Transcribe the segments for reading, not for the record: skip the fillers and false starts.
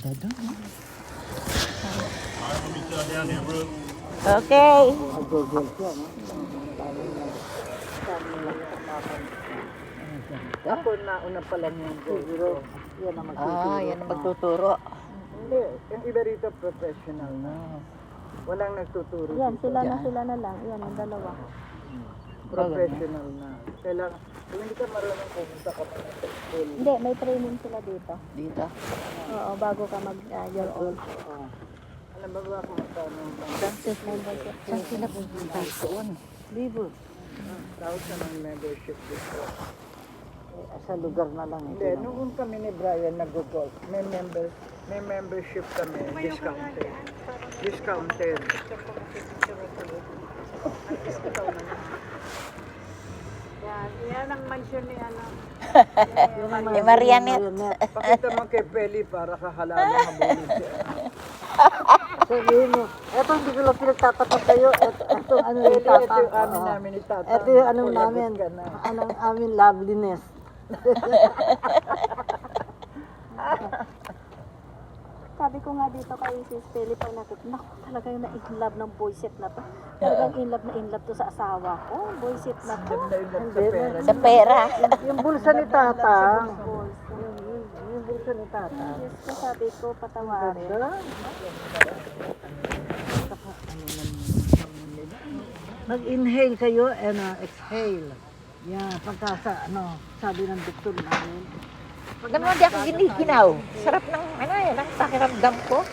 Ganda doon. Okay. Google siya, no? Ako nauna pa lang yung Google. Yan ang magtuturo. Yan ang magtuturo. Hindi, yung iba rito professional na. Walang nagtuturo. Yan, dito. sila na lang. Yan, ang dalawa. Professional na. Kailangan, kung hindi ka marunong pumunta ka pa ng school. Hindi, may training sila dito. Dito. Oo, bago ka mag-year old. Alam mo ba kung magkano ang Membership. Saan sila pupunta? Doon. Libo. tawag sa ng membership dito? Sa lugar na lang. Hindi, noon kami ni Brian nag-golf, may membership kami, discounted. Discounted. Yan ang mansion ni ano. Ni Marianet. Pakita mo kay Peli para kahalala habulin siya. Sabihin mo, eto hindi ko lang pinagtatapat kayo. Eto ano yung Ito yung tata. amin namin ni Tata. Eto yung anong Lagot namin. ka na. Anong amin loveliness. Sabi ko nga dito kay Sis Peli pag nakita, naku, talaga yung na-in-love ng boy set na to. Talagang in-love to sa asawa ko. Boy set na to. Ganda yung sa pera. Sa pera. Yung bulsa ni Tata. Yung bulsa ni Tata. Yes ko, sabi ko, patawarin. Mag-inhale kayo and exhale. Yan, pagka sa sabi ng doktor namin. Ganun di ako giniginaw. Sarap ng, ng pakiramdam ko.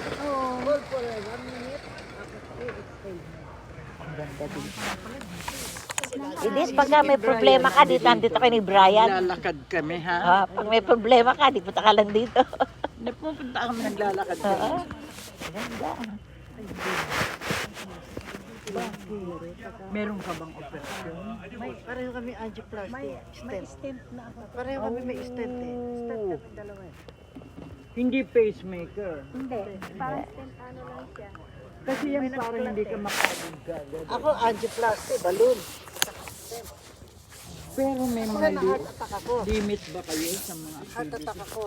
Hold for 1 minute. Exhale. Ang ganda din. Edith, pagka may problema ka, dito kayo ni Brian. Lalakad kami ha. Pag may problema ka, di punta ka lang dito. Napupunta kami naglalakad kami. Ganda. Meron ka bang operasyon? May pareho kami angioplasty. Stent. Pareho kami may stent eh. Stent kami dalawa eh. Hindi pacemaker. Hindi, parang ano lang siya. Kasi yan parang hindi ka makagod ka. Ako angioplasty, balloon. Pero may mga Heart attack ako. limit ba kayo sa mga Heart attack ako.